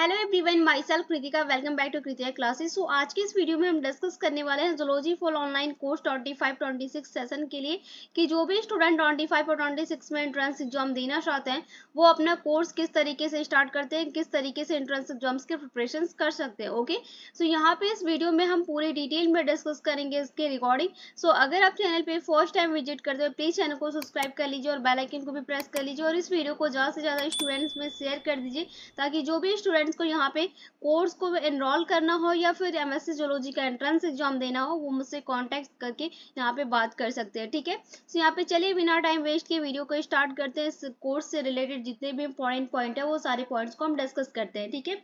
Hello everyone, myself Kritika. Welcome back to Kritika classes. So आज की इस वीडियो में हम डिस्कस करने वाले हैं zoology for online course 25-26 session के लिए कि जो भी स्टूडेंट 25 और 26 में एंट्रेंस एग्जाम देना चाहते हैं वो अपना कोर्स किस तरीके से स्टार्ट करते हैं, किस तरीके से एंट्रेंस एग्जाम्स के प्रिपरेशन कर सकते हैं। ओके, सो यहाँ पे इस वीडियो में हम पूरे डिटेल में डिस्कस करेंगे इसके रिकॉर्डिंग। सो अगर आप चैनल पे फर्स्ट टाइम विजिट करते हो प्लीज चैनल को सब्सक्राइब कर लीजिए और बेल आइकन को भी प्रेस कर लीजिए और इस वीडियो को ज़्यादा से ज़्यादा स्टूडेंट्स में शेयर कर दीजिए ताकि जो भी स्टूडेंट्स को यहाँ पे कोर्स को एनरोल करना हो या फिर एमएससी जूलॉजी का एंट्रेंस एग्जाम देना हो वो मुझसे कांटेक्ट करके यहाँ पे बात कर सकते हैं। ठीक है, तो यहाँ पे चलिए बिना टाइम वेस्ट किए वीडियो को स्टार्ट करते हैं। इस कोर्स से रिलेटेड जितने भी इंपॉर्टेंट पॉइंट है वो सारे पॉइंट्स को हम डिस्कस करते हैं। ठीक है,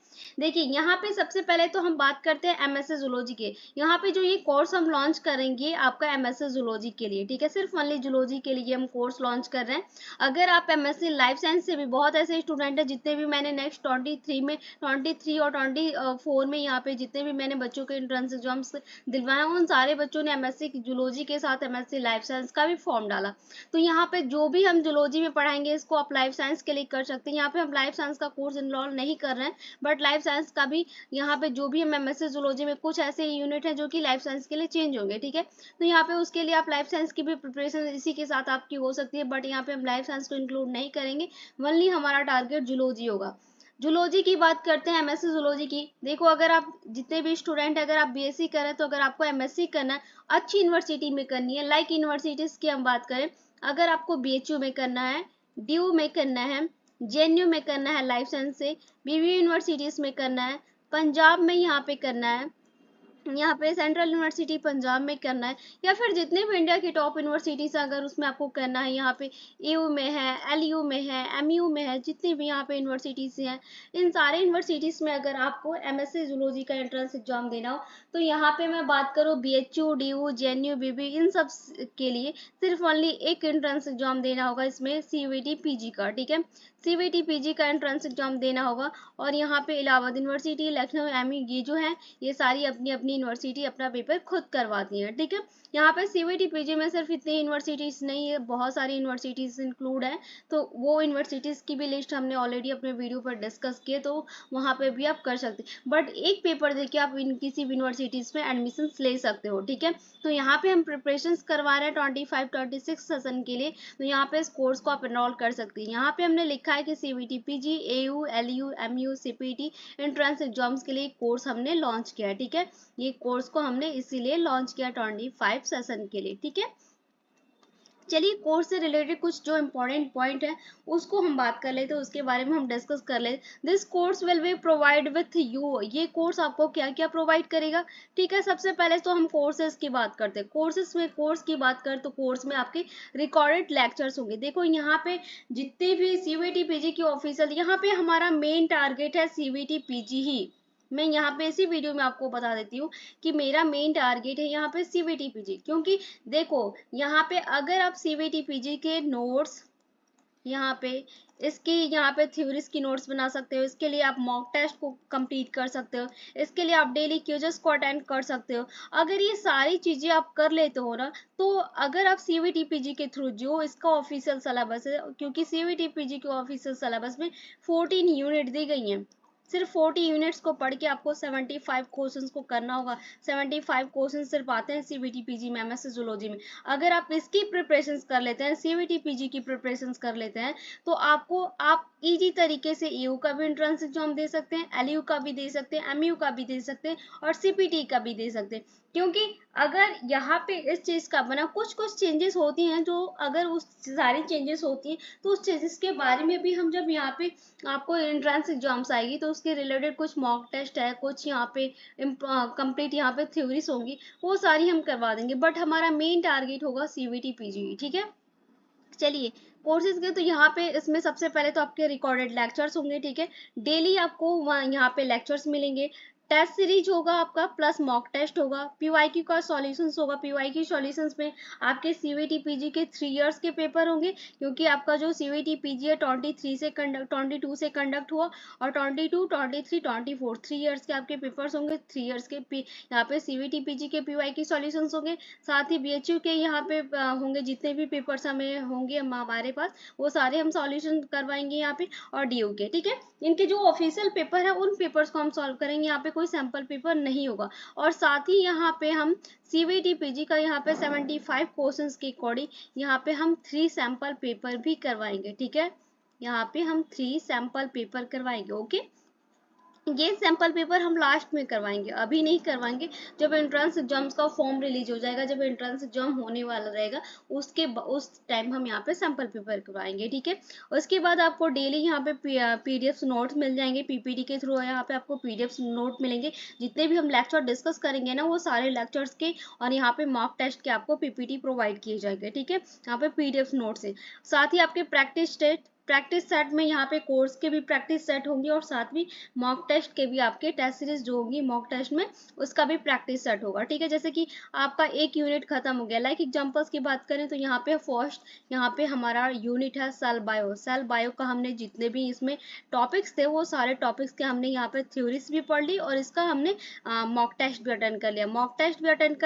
देखिए यहाँ पे सबसे पहले तो हम बात करते हैं एमएससी जूलॉजी के। यहाँ पे जो ये कोर्स हम लॉन्च करेंगे आपका एमएससी जूलॉजी के लिए। ठीक है, सिर्फ ओनली जूलॉजी के लिए हम कोर्स लॉन्च कर रहे हैं। अगर आप एमएससी लाइफ साइंस से भी, बहुत ऐसे स्टूडेंट है जितने भी मैंने नेक्स्ट 23 और 24 में यहाँ पे जितने भी मैंने बच्चों के एंट्रेंस एग्जाम्स दिलवाए उन सारे बच्चों ने एमएससी जूलॉजी के साथ एमएससी लाइफ साइंस का भी फॉर्म डाला। तो यहाँ पे जो भी हम जूलॉजी में पढ़ाएंगे इसको आप लाइफ साइंस के लिए कर सकते हैं। यहाँ पे हम लाइफ साइंस का कोर्स इनरोल नहीं कर रहे हैं, बट लाइफ साइंस का भी यहाँ पे जो भी हम एमएससी जूलॉजी में कुछ ऐसे यूनिट है जो कि लाइफ साइंस के लिए चेंज होंगे। ठीक है, तो यहाँ पे उसके लिए आप लाइफ साइंस की भी प्रिपरेशन इसी के साथ आपकी हो सकती है, बट यहाँ पे हम लाइफ साइंस को इंक्लूड नहीं करेंगे। ओनली हमारा टारगेट जूलॉजी होगा। जूलॉजी की बात करते हैं, एमएससी जूलॉजी की। देखो, अगर आप जितने भी स्टूडेंट अगर आप बीएससी कर रहे हैं तो अगर आपको एमएससी करना है अच्छी यूनिवर्सिटी में करनी है, लाइक यूनिवर्सिटीज की हम बात करें, अगर आपको बीएचयू में करना है, डीयू में करना है, जेएनयू में करना है लाइफ साइंस से, बीबीयू यूनिवर्सिटीज में करना है, पंजाब में यहाँ पे करना है, यहाँ पे सेंट्रल यूनिवर्सिटी पंजाब में करना है, या फिर जितने भी इंडिया की टॉप यूनिवर्सिटीज अगर उसमें आपको करना है, यहाँ पे ईयू में है, एलयू में है, एमयू में है, जितनी भी यहाँ पे यूनिवर्सिटीज हैं इन सारे यूनिवर्सिटीज में अगर आपको एमएससी जूलॉजी का एंट्रेंस एग्जाम देना हो तो यहाँ पे मैं बात करूँ बीएचयू, डीयू, जेएनयू, बीबी, इन सब के लिए सिर्फ ओनली एक एंट्रेंस एग्जाम देना होगा, इसमें सीवीटी पीजी का। ठीक है, सीवीटी पीजी का एंट्रेंस एग्जाम देना होगा। और यहाँ पे इलाहाबाद यूनिवर्सिटी, लखनऊ, एमयू, ये जो है ये सारी अपनी अपनी यूनिवर्सिटी अपना पेपर खुद करवाती है। ठीक है, यहाँ पे सीवीटी पीजी में सिर्फ इतनी यूनिवर्सिटीज नहीं है, बहुत सारी यूनिवर्सिटीज इंक्लूड है। तो वो यूनिवर्सिटीज की भी लिस्ट हमने ऑलरेडी अपने वीडियो पर डिस्कस किए, तो वहाँ पे भी आप कर सकते हैं, बट एक पेपर देके आप किसी भी यूनिवर्सिटीज में एडमिशन ले सकते हो। ठीक है, तो यहाँ पे हम प्रिपरेशन करवा रहे हैं 25-26 सेशन के लिए, तो यहाँ पे इस कोर्स को आप एनरोल कर सकते हैं। यहाँ पे हमने लिखा है कि CVT PG, AU, LU, MU, CPT entrance exams के लिए कोर्स हमने लॉन्च किया है। ठीक है, ये कोर्स को हमने इसीलिए लॉन्च किया 25 सेशन के लिए। ठीक है, चलिए कोर्स से रिलेटेड कुछ जो इम्पोर्टेंट पॉइंट है उसको हम बात कर लेते हैं, उसके बारे में हम डिस्कस कर लेते। This course will be provide with you, ये कोर्स आपको क्या क्या प्रोवाइड करेगा। ठीक है, सबसे पहले तो हम कोर्सेज की बात करते हैं। कोर्सेज में कोर्स की बात करें तो कोर्स में आपके रिकॉर्डेड लेक्चर्स होंगे। देखो यहाँ पे जितने भी सीवीटी पीजी की ऑफिशियल, यहाँ पे हमारा मेन टारगेट है सीवीटी पीजी ही। मैं यहाँ पे इसी वीडियो में आपको बता देती हूँ कि मेरा मेन टारगेट है यहाँ पे सीवीटी पीजी, क्योंकि देखो यहाँ पे अगर आप सीवीटी पीजी के नोट्स यहाँ पे इसकी यहाँ पे थ्योरीज की नोट्स बना सकते हो, इसके लिए आप मॉक टेस्ट को कंप्लीट कर सकते हो, इसके लिए आप डेली क्विज़ेस को अटेंड कर सकते हो। अगर ये सारी चीजें आप कर लेते हो ना, तो अगर आप सीवीटी पीजी के थ्रू जो इसका ऑफिशियल सिलेबस है, क्योंकि सीवीटी पीजी के ऑफिशियल सिलेबस में 14 यूनिट दी गई हैं, सिर्फ 40 यूनिट्स को पढ़ के आपको 75 क्वेश्चंस को करना होगा। 75 क्वेश्चन सिर्फ आते हैं सीवीटी पीजी में, एमएससी जूलॉजी में। अगर आप इसकी प्रिपरेशंस कर लेते हैं, सीवीटी पीजी की प्रिपरेशंस कर लेते हैं, तो आपको आप इजी तरीके से ईयू का भी एंट्रेंस एग्जाम दे सकते हैं, एलयू का भी दे सकते हैं, एमयू का भी दे सकते हैं और सीपीटी का भी दे सकते हैं। क्योंकि अगर यहाँ पे इस चीज का बना कुछ कुछ चेंजेस होती हैं, जो अगर उस सारी चेंजेस होती हैं तो उस चेंजेस के बारे में भी हम जब यहाँ पे आपको एंट्रेंस एग्जाम्स आएगी तो उसके रिलेटेड कुछ मॉक टेस्ट है, कुछ यहाँ पे कंप्लीट यहाँ पे थ्योरीज होंगी, वो सारी हम करवा देंगे, बट हमारा मेन टारगेट होगा सीवीटी पीजी। ठीक है, चलिए कोर्सेज के तो यहाँ पे इसमें सबसे पहले तो आपके रिकॉर्डेड लेक्चर्स होंगे। ठीक है, डेली आपको यहाँ पे लेक्चर्स मिलेंगे। टेस्ट सीरीज होगा आपका प्लस मॉक टेस्ट होगा, पीवाईक्यू का सॉल्यूशंस होगा, पीवाईक्यू सॉल्यूशंस में आपके सीवीटी पीजी के 3 इयर्स के पेपर होंगे, क्योंकि आपका जो सीवीटी पीजी है 22 से कंडक्ट हुआ, और 22, 23, 24 3 इयर्स के आपके पेपर्स होंगे। 3 इयर्स के यहाँ पे सीवीटी पीजी के पीवाईक्यू सॉल्यूशंस होंगे, साथ ही बीएचयू के यहाँ पे होंगे जितने भी पेपर्स हमें होंगे हमारे पास, वो सारे हम सॉल्यूशन करवाएंगे यहाँ पे, और डीयू के, ठीक है। इनके जो ऑफिशियल पेपर है उन पेपर्स को हम सॉल्व करेंगे, यहाँ पे कोई सैंपल पेपर नहीं होगा। और साथ ही यहाँ पे हम सीवीटी पीजी का यहाँ पे 75 क्वेश्चंस के अकॉर्डिंग यहाँ पे हम 3 सैंपल पेपर भी करवाएंगे, ठीक है। यहाँ पे हम 3 सैंपल पेपर करवाएंगे, ओके। ये सैंपल पेपर हम लास्ट में करवाएंगे, अभी नहीं करवाएंगे। जब एंट्रेंस एग्जाम्स का फॉर्म रिलीज हो जाएगा, जब एंट्रेंस एग्जाम होने वाला रहेगा, उस टाइम हम यहाँ पे सैंपल पेपर करवाएंगे, ठीक है। उसके बाद आपको डेली यहाँ पे पीडीएफ नोट्स मिल जाएंगे, पीपीटी के थ्रू यहाँ पे आपको पीडीएफ नोट मिलेंगे। जितने भी हम लेक्चर डिस्कस करेंगे ना, वो सारे लेक्चर्स के और यहाँ पे मॉक टेस्ट के आपको पीपीटी प्रोवाइड किए जाएंगे, ठीक है। यहाँ पे पीडीएफ नोट्स है, साथ ही आपके प्रैक्टिस सेट में यहाँ पे कोर्स के भी प्रैक्टिस सेट होंगे, और साथ में मॉक टेस्ट के भी आपके टेस्ट सीरीज जो होगी मॉक टेस्ट में, उसका भी प्रैक्टिस सेट होगा, ठीक है। जैसे कि आपका एक यूनिट खत्म हो गया, लाइक एग्जांपल्स की बात करें तो यहाँ पे फर्स्ट यहाँ पे हमारा यूनिट है सेल बायो का हमने जितने भी इसमें टॉपिक्स थे वो सारे टॉपिक्स के हमने यहाँ पे थ्योरीज भी पढ़ ली, और इसका हमने मॉक टेस्ट भी अटेंड कर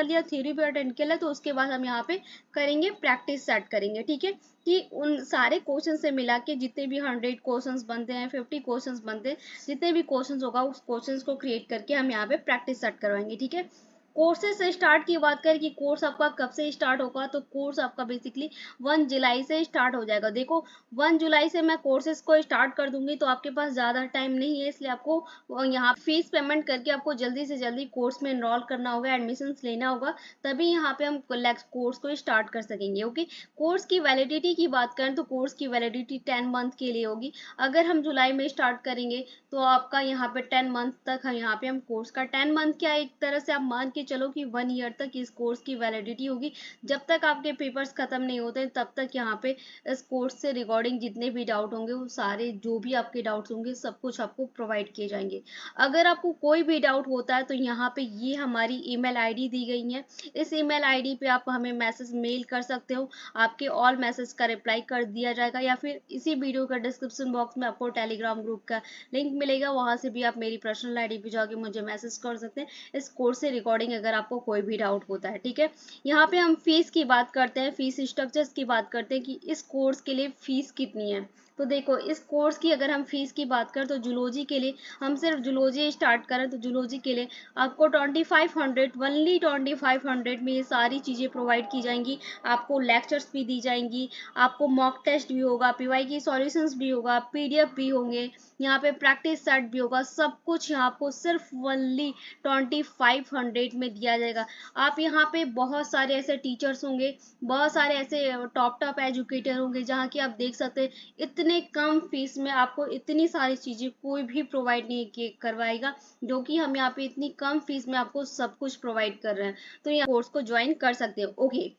लिया, थ्योरी भी अटेंड कर लिया। तो उसके बाद हम यहाँ पे करेंगे प्रैक्टिस सेट करेंगे, ठीक है, कि उन सारे क्वेश्चन से मिला के जितने भी 100 क्वेश्चंस बनते हैं, 50 क्वेश्चंस बनते हैं, जितने भी क्वेश्चंस होगा उस क्वेश्चंस को क्रिएट करके हम यहाँ पे प्रैक्टिस सेट करवाएंगे, ठीक है। कोर्सेज से स्टार्ट की बात करें कि कोर्स आपका कब से स्टार्ट होगा, तो कोर्स आपका बेसिकली 1 जुलाई से स्टार्ट हो जाएगा। देखो 1 जुलाई से मैं कोर्सेज को स्टार्ट कर दूंगी, तो आपके पास ज़्यादा टाइम नहीं है, इसलिए आपको यहाँ फीस पेमेंट करके आपको जल्दी से जल्दी कोर्स में एनरोल करना होगा, एडमिशन लेना होगा, तभी यहाँ पे हम कोर्स को स्टार्ट कर सकेंगे, ओके। कोर्स की वैलिडिटी की बात करें तो कोर्स की वैलिडिटी 10 मंथ के लिए होगी। अगर हम जुलाई में स्टार्ट करेंगे तो आपका यहाँ पे 10 मंथ तक यहाँ पे हम कोर्स का 10 मंथ क्या, एक तरह से आप मान के चलो कि 1 ईयर तक इस कोर्स की वैलिडिटी होगी। जब तक आपके पेपर्स खत्म नहीं होते तब तक यहाँ पे इस कोर्स से रिगार्डिंग जितने भी डाउट होंगे वो सारे जो भी आपके डाउट्स होंगे सब कुछ आपको प्रोवाइड किए जाएंगे। अगर आपको कोई भी डाउट होता है तो यहाँ पे ये हमारी ईमेल आईडी दी गई है, इस ईमेल आईडी पे आप हमें मैसेज मेल कर सकते हो, आपके ऑल मैसेज का रिप्लाई कर दिया जाएगा, या फिर इसी वीडियो का डिस्क्रिप्शन बॉक्स में आपको टेलीग्राम ग्रुप का लिंक मिलेगा, वहां से भी आप मेरी पर्सनल आईडी पे जाके मुझे मैसेज कर सकते हैं इस कोर्स से रिकॉर्डिंग अगर आपको कोई भी डाउट होता है, ठीक है। यहाँ पे हम फीस की बात करते हैं, फीस स्ट्रक्चर्स की बात करते हैं कि इस कोर्स के लिए फीस कितनी है। तो देखो इस कोर्स की अगर हम फीस की बात करें तो जूलॉजी के लिए हम सिर्फ जूलॉजी स्टार्ट करें तो जूलॉजी के लिए आपको 2500 ओनली 2500 में ये सारी चीज़ें प्रोवाइड की जाएंगी। आपको लेक्चर्स भी दी जाएंगी, आपको मॉक टेस्ट भी होगा, पीवाई की सॉल्यूशंस भी होगा, पीडीएफ भी होंगे, यहाँ पे प्रैक्टिस सेट भी होगा, सब कुछ यहाँ आपको सिर्फ ओनली 2500 में दिया जाएगा। आप यहाँ पे बहुत सारे ऐसे टीचर्स होंगे, बहुत सारे ऐसे टॉप एजुकेटर होंगे जहाँ की आप देख सकते हैं इतने कम फीस में आपको इतनी सारी चीज़ें कोई भी प्रोवाइड नहीं करवाएगा, जो कि हम यहाँ पे इतनी कम फीस में आपको सब कुछ प्रोवाइड कर रहे हैं। तो यहाँ कोर्स को ज्वाइन कर सकते हो, ओके।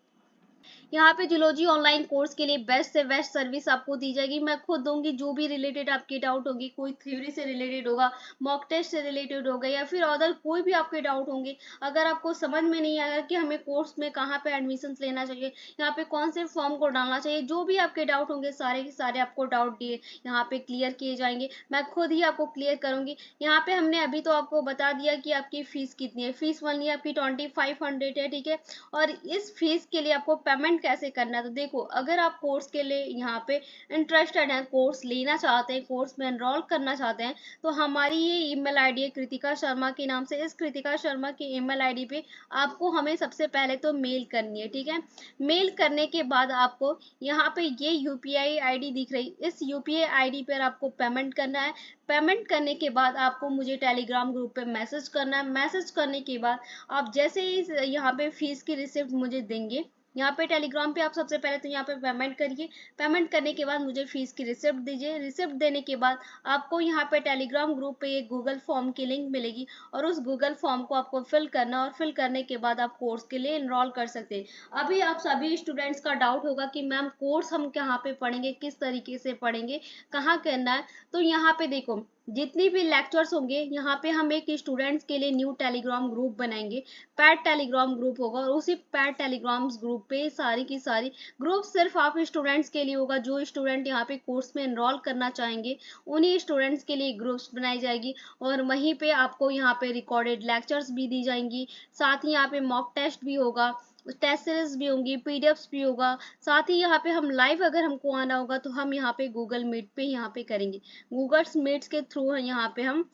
यहाँ पे जूलॉजी ऑनलाइन कोर्स के लिए बेस्ट से बेस्ट सर्विस आपको दी जाएगी, मैं खुद दूंगी। जो भी रिलेटेड आपके डाउट होगी, कोई थ्योरी से रिलेटेड होगा, मॉक टेस्ट से रिलेटेड होगा, या फिर अदर कोई भी आपके डाउट होंगे, अगर आपको समझ में नहीं आएगा कि हमें कोर्स में कहाँ पे एडमिशन लेना चाहिए, यहाँ पे कौन से फॉर्म को डालना चाहिए, जो भी आपके डाउट होंगे सारे के सारे आपको डाउट दिए यहाँ पे क्लियर किए जाएंगे, मैं खुद ही आपको क्लियर करूंगी। यहाँ पे हमने अभी तो आपको बता दिया कि आपकी फीस कितनी है, फीस ओनली आपकी 2500 है, ठीक है। और इस फीस के लिए आपको पेमेंट कैसे करना है, तो देखो अगर आप कोर्स के लिए यहाँ पे इंटरेस्टेड हैं, कोर्स लेना चाहते हैं, कोर्स में एनरोल करना चाहते हैं, तो हमारी ये ईमेल आईडी है कृतिका शर्मा के नाम से। इस कृतिका शर्मा की ईमेल आईडी पे आपको हमें सबसे पहले तो मेल करनी है, ठीक है। मेल करने के बाद आपको यहाँ पे ये यूपीआई आईडी दिख रही, इस यूपीआई आईडी पर आपको पेमेंट करना है। पेमेंट करने के बाद आपको मुझे टेलीग्राम ग्रुप पे मैसेज करना है। मैसेज करने के बाद आप जैसे ही यहाँ पे फीस की रिसिप्ट मुझे देंगे, यहाँ पे टेलीग्राम पे आप सबसे पहले तो यहाँ पे पेमेंट करिए, पेमेंट करने के बाद मुझे फीस की रिसिप्ट दीजिए। रिसिप्ट देने के बाद आपको यहाँ पे टेलीग्राम ग्रुप पे एक गूगल फॉर्म की लिंक मिलेगी, और उस गूगल फॉर्म को आपको फिल करना, और फिल करने के बाद आप कोर्स के लिए एनरोल कर सकते हैं। अभी आप सभी स्टूडेंट्स का डाउट होगा कि मैम कोर्स हम कहाँ पे पढ़ेंगे, किस तरीके से पढ़ेंगे, कहाँ करना है, तो यहाँ पे देखो जितनी भी लेक्चर्स होंगे यहाँ पे हम एक स्टूडेंट्स के लिए न्यू टेलीग्राम ग्रुप बनाएंगे। पैड टेलीग्राम ग्रुप होगा और उसी पैड टेलीग्राम ग्रुप पे सारी की सारी ग्रुप सिर्फ आप स्टूडेंट्स के लिए होगा। जो स्टूडेंट यहाँ पे कोर्स में एनरोल करना चाहेंगे उन्हीं स्टूडेंट्स के लिए ग्रुप्स बनाई जाएगी और वहीं पे आपको यहाँ पे रिकॉर्डेड लेक्चर्स भी दी जाएंगी। साथ ही यहाँ पे मॉक टेस्ट भी होगा, टेस्ट सीरीज भी होंगी, पीडीएफ्स भी होगा। साथ ही यहाँ पे हम लाइव अगर हमको आना होगा तो हम यहाँ पे गूगल मीट पे यहाँ पे करेंगे। गूगल मीट्स के थ्रू यहाँ पे हम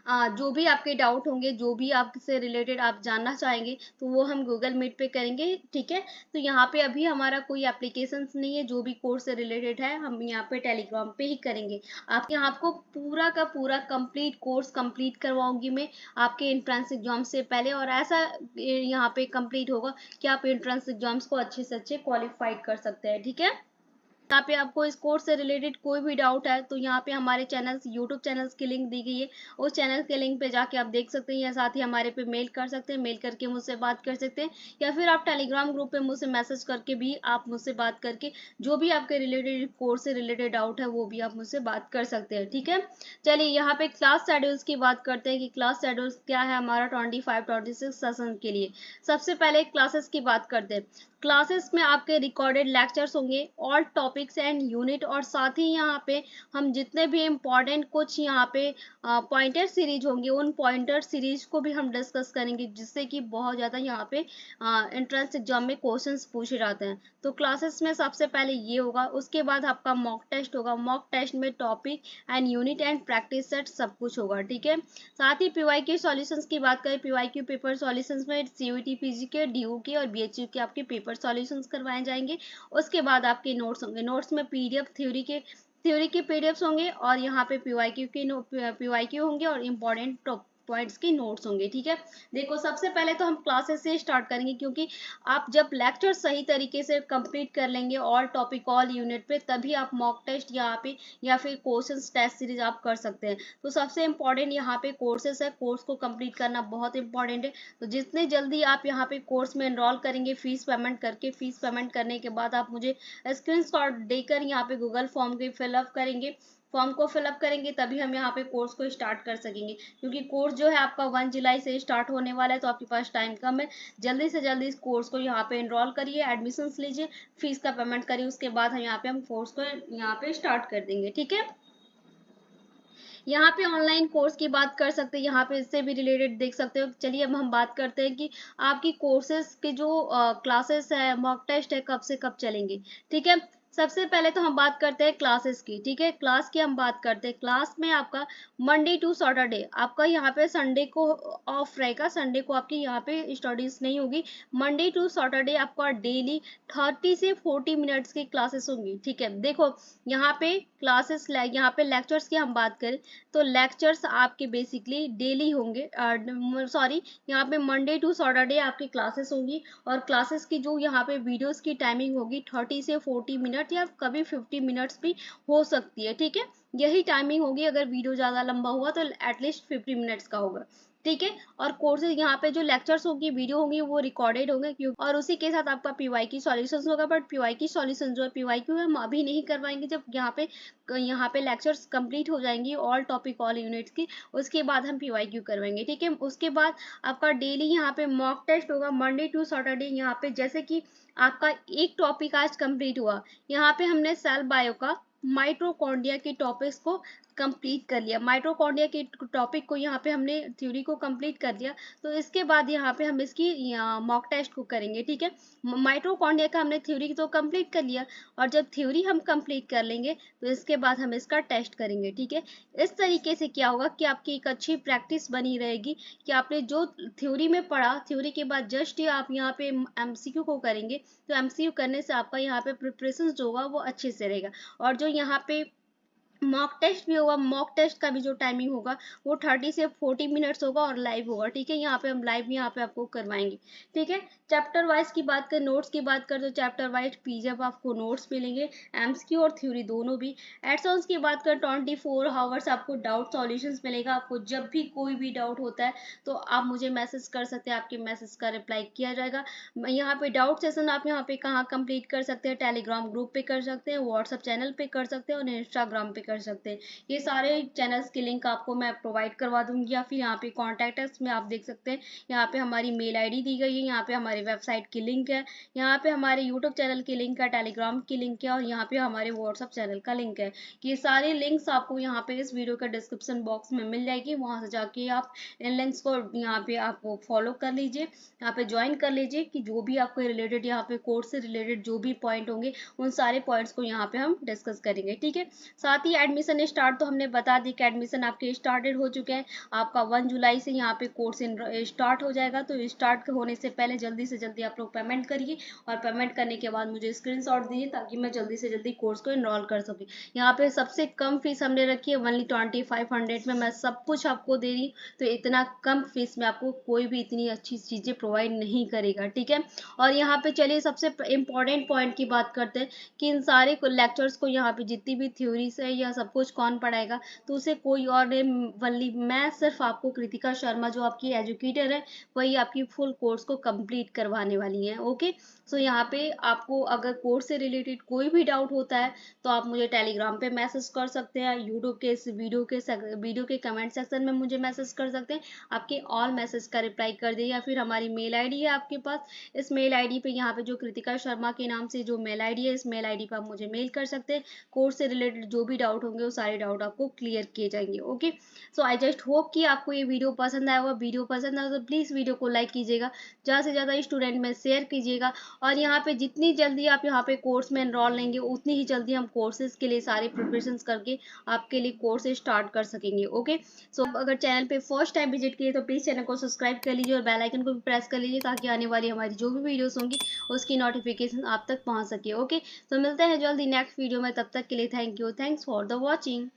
जो भी आपके डाउट होंगे, जो भी आपसे रिलेटेड आप जानना चाहेंगे तो वो हम गूगल मीट पे करेंगे। ठीक है, तो यहाँ पे अभी हमारा कोई एप्लीकेशन नहीं है, जो भी कोर्स से रिलेटेड है हम यहाँ पे टेलीग्राम पे ही करेंगे। आपको पूरा का पूरा कंप्लीट कोर्स कंप्लीट करवाऊंगी मैं आपके एंट्रेंस एग्जाम से पहले, और ऐसा यहाँ पे कंप्लीट होगा कि आप एंट्रेंस एग्जाम्स को अच्छे से अच्छे क्वालिफाइड कर सकते हैं। ठीक है, यहाँ पे आपको इस कोर्स से रिलेटेड कोई भी डाउट है तो यहाँ पे हमारे चैनल्स, यूट्यूब चैनल्स की लिंक दी गई है, उस चैनल के लिंक पे जाके आप देख सकते हैं, या साथ ही हमारे पे मेल कर सकते हैं, मेल करके मुझसे बात कर सकते हैं, या फिर आप टेलीग्राम ग्रुप पे मुझसे मैसेज करके भी आप मुझसे बात करके जो भी आपके रिलेटेड कोर्स से रिलेटेड डाउट है वो भी आप मुझसे बात कर सकते हैं। ठीक है, चलिए यहाँ पे क्लास शेड्यूल्स की बात करते हैं कि क्लास शेड्यूल्स क्या है हमारा 25-26 सेशन के लिए। सबसे पहले क्लासेस की बात करते हैं। क्लासेस में आपके रिकॉर्डेड लेक्चर्स होंगे, ऑल टॉपिक्स एंड यूनिट, और साथ ही यहाँ पे हम जितने भी इम्पोर्टेंट कुछ यहाँ पे पॉइंटर सीरीज होंगे उन पॉइंटर सीरीज को भी हम डिस्कस करेंगे, जिससे कि बहुत ज़्यादा यहाँ पे एंट्रेंस एग्जाम में क्वेश्चंस पूछे जाते हैं। तो क्लासेस में सबसे पहले ये होगा, उसके बाद आपका मॉक टेस्ट होगा। मॉक टेस्ट में topic and unit and practice set सब कुछ होगा। ठीक है, साथ ही पीवाईक्यू सॉल्यूशंस की बात करें, पीवाईक्यू पेपर सॉल्यूशंस में सीयूटी, पीजी के, डीयू के और बीएचयू के आपके पेपर सॉल्यूशंस करवाए जाएंगे। उसके बाद आपके नोट्स होंगे, नोट्स में पीडीएफ थ्योरी के पीडीएफ्स होंगे, और यहाँ पे पीवाईक्यू होंगे और इम्पोर्टेंट पॉइंट्स के नोट्स होंगे। ठीक है, देखो सबसे पहले तो हम क्लासेस से स्टार्ट करेंगे, क्योंकि आप जब लेक्चर सही तरीके से कंप्लीट कर लेंगे ऑल टॉपिक ऑल यूनिट पे, तभी आप मॉक टेस्ट यहाँ पे या फिर क्वेश्चंस टेस्ट सीरीज आप कर सकते हैं। तो सबसे इम्पोर्टेंट यहाँ पे कोर्सेस है, कोर्स को कंप्लीट करना बहुत इंपॉर्टेंट है। तो जितने जल्दी आप यहाँ पे कोर्स में एनरोल करेंगे, फीस पेमेंट करके, फीस पेमेंट करने के बाद आप मुझे स्क्रीनशॉट देकर यहाँ पे गूगल फॉर्म के फिलअप करेंगे, फॉर्म को फिलअप करेंगे, तभी हम यहाँ पे कोर्स को स्टार्ट कर सकेंगे। क्योंकि कोर्स जो है आपका 1 जुलाई से स्टार्ट होने वाला है, तो आपके पास टाइम कम है। जल्दी से जल्दी इस कोर्स को यहाँ पे एनरोल करिए, एडमिशंस लीजिए, फीस का पेमेंट करिए, उसके बाद हम कोर्स को यहाँ पे स्टार्ट कर देंगे। ठीक है, यहाँ पे ऑनलाइन कोर्स की बात कर सकते हैं, यहाँ पे इससे भी रिलेटेड देख सकते हो। चलिए अब हम बात करते हैं कि आपकी कोर्सेज के जो क्लासेस है, मॉक टेस्ट है, कब से कब चलेंगे। ठीक है, सबसे पहले तो हम बात करते हैं क्लासेस की। ठीक है, क्लास की हम बात करते हैं। क्लास में आपका मंडे टू सैटरडे, आपका यहाँ पे संडे को ऑफ रहेगा, संडे को आपकी यहाँ पे स्टडीज नहीं होगी। मंडे टू सैटरडे आपका डेली 30 से 40 मिनट्स की क्लासेस होंगी। ठीक है, देखो यहाँ पे क्लासेस, यहाँ पे लेक्चर्स की हम बात करें तो लेक्चर्स आपके बेसिकली डेली होंगे, सॉरी यहाँ पे मंडे टू सैटरडे आपकी क्लासेस होंगी, और क्लासेस की जो यहाँ पे वीडियोस की टाइमिंग होगी 30 से 40 मिनट, या कभी 50 मिनट्स भी हो सकती है। ठीक है, यही टाइमिंग होगी, अगर वीडियो ज़्यादा लंबा हुआ तो एटलीस्ट 50 मिनट्स का होगा। ठीक है, और कोर्सेज यहाँ पे जो लेक्चर्स होंगी, वीडियो होंगी, वो रिकॉर्डेड होंगे, क्यों, और उसी के साथ आपका पीवाईक्यू सॉल्यूशंस होगा। बट पीवाईक्यू सॉल्यूशन जो है, पीवाईक्यू हम अभी नहीं करवाएंगे, जब यहाँ पे लेक्चर्स कंप्लीट हो जाएंगी ऑल टॉपिक ऑल यूनिट्स की, उसके बाद हम पीवाईक्यू करवाएंगे। ठीक है, उसके बाद आपका डेली यहाँ पे मॉक टेस्ट होगा मंडे टू सैटरडे। यहाँ पे जैसे कि आपका एक टॉपिक आज कंप्लीट हुआ, यहाँ पे हमने सेल बायो का माइटोकॉन्ड्रिया के टॉपिक्स को कंप्लीट कर लिया, माइटोकॉन्ड्रिया के टॉपिक को यहाँ पे हमने थ्योरी को कंप्लीट कर लिया। तो इसके बाद यहाँ पे हम इसकी मॉक टेस्ट को करेंगे। ठीक है, माइटोकॉन्ड्रिया का हमने थ्योरी तो कंप्लीट कर लिया, और जब थ्योरी हम कंप्लीट कर लेंगे तो इसके बाद हम इसका टेस्ट करेंगे। ठीक है, इस तरीके से क्या होगा कि आपकी एक अच्छी प्रैक्टिस बनी रहेगी, कि आपने जो थ्योरी में पढ़ा, थ्योरी के बाद जस्ट आप यहाँ पे एमसीक्यू को करेंगे, तो एमसीक्यू करने से आपका यहाँ पे प्रिपरेशन जो होगा वो अच्छे से रहेगा। और जो यहाँ पे मॉक टेस्ट भी होगा, मॉक टेस्ट का भी जो टाइमिंग होगा वो 30 से 40 मिनट्स होगा, और लाइव होगा। ठीक है, यहाँ पे हम लाइव यहाँ पे आपको करवाएंगे। ठीक है, चैप्टर वाइज की बात करें, नोट्स की बात करें, तो चैप्टर वाइज पीडीएफ आपको नोट्स मिलेंगे, एमसीक्यू और थ्योरी दोनों भी। एडसॉन्स की बात करें, 24 आवर्स आपको डाउट सॉल्यूशंस मिलेगा। आपको जब भी कोई भी डाउट होता है तो आप मुझे मैसेज कर सकते हैं, आपके मैसेज का रिप्लाई किया जाएगा। यहाँ पे डाउट सेशन आप यहाँ पे कहाँ कंप्लीट कर सकते हैं, टेलीग्राम ग्रुप पे कर सकते हैं, व्हाट्सएप चैनल पे कर सकते हैं, और इंस्टाग्राम पे कर सकते हैं। ये सारे चैनल्स के लिंक आपको मैं प्रोवाइड करवा दूंगी, या फिर यहाँ पे कॉन्टैक्ट अस में आप देख सकते हैं, यहाँ पे हमारी मेल ID दी गई है, यहाँ पे हमारी वेबसाइट की लिंक है, यहाँ पे हमारे यूट्यूब चैनल की लिंक है, टेलीग्राम की लिंक है, और यहाँ पे हमारे व्हाट्सअप चैनल का लिंक है। ये सारे लिंक्स आपको यहाँ पे इस वीडियो का डिस्क्रिप्शन बॉक्स में मिल जाएगी, वहां से जाके आप इन लिंक्स को यहाँ पे आप फॉलो कर लीजिए, यहाँ पे ज्वाइन कर लीजिए, कि जो भी आपको रिलेटेड यहाँ पे कोर्स से रिलेटेड जो भी पॉइंट होंगे उन सारे पॉइंट्स को यहाँ पे हम डिस्कस करेंगे, ठीक है। साथ ही एडमिशन स्टार्ट तो हमने बता दी कि एडमिशन आपके स्टार्टेड हो चुके हैं, आपका 1 जुलाई से यहाँ पे कोर्स स्टार्ट हो जाएगा। तो स्टार्ट होने से पहले जल्दी से जल्दी आप लोग पेमेंट करिए, और पेमेंट करने के बाद मुझे स्क्रीनशॉट दीजिए, ताकि मैं जल्दी से जल्दी कोर्स को इनरोल कर सकूँ। यहाँ पे सबसे कम फीस हमने रखी है ओनली 2500 में, मैं सब कुछ आपको दे रही हूँ। तो इतना कम फीस में आपको कोई भी इतनी अच्छी चीजें प्रोवाइड नहीं करेगा, ठीक है। और यहाँ पे चलिए सबसे इम्पोर्टेंट पॉइंट की बात करते हैं, कि इन सारे लेक्चर्स को यहाँ पे जितनी भी थ्योरीज है या सब कुछ कौन पढ़ाएगा, तो उसे कोई और नहीं, वनली मैं सिर्फ आपको कृतिका शर्मा जो आपकी एजुकेटर है वही आपकी फुल कोर्स को कंप्लीट करवाने वाली है। ओके, सो यहाँ पे आपको अगर कोर्स से रिलेटेड कोई भी डाउट होता है तो आप मुझे टेलीग्राम पे मैसेज कर सकते हैं, यूट्यूब के इस वीडियो के कमेंट सेक्शन में मुझे मैसेज कर सकते हैं, आपके ऑल मैसेज का रिप्लाई कर दिए, या फिर हमारी मेल ID है आपके पास, इस मेल ID पे यहाँ पे जो कृतिका शर्मा के नाम से जो मेल ID है, इस मेल ID पे आप मुझे मेल कर सकते हैं। कोर्स से रिलेटेड जो भी डाउट होंगे वो सारे डाउट आपको क्लियर किए जाएंगे। Okay, so I just hope कि आपको ये वीडियो पसंद आया होगा। वीडियो पसंद आया तो प्लीज़ वीडियो को लाइक कीजिएगा, ज़्यादा से ज़्यादा स्टूडेंट में शेयर कीजिएगा, और यहाँ पे जितनी जल्दी आप यहाँ पे कोर्स में एनरोल लेंगे उतनी ही जल्दी हम कोर्सेज के लिए सारे प्रिपरेशन करके आपके लिए कोर्स स्टार्ट कर सकेंगे। ओके, सो अगर चैनल पे फर्स्ट टाइम विजिट किए तो प्लीज़ चैनल को सब्सक्राइब कर लीजिए, और बेल आइकन को भी प्रेस कर लीजिए, ताकि आने वाली हमारी जो भी वीडियोस होंगी उसकी नोटिफिकेशन आप तक पहुंच सके। ओके, तो मिलते हैं जल्दी नेक्स्ट वीडियो में, तब तक के लिए thank you, thanks for the watching.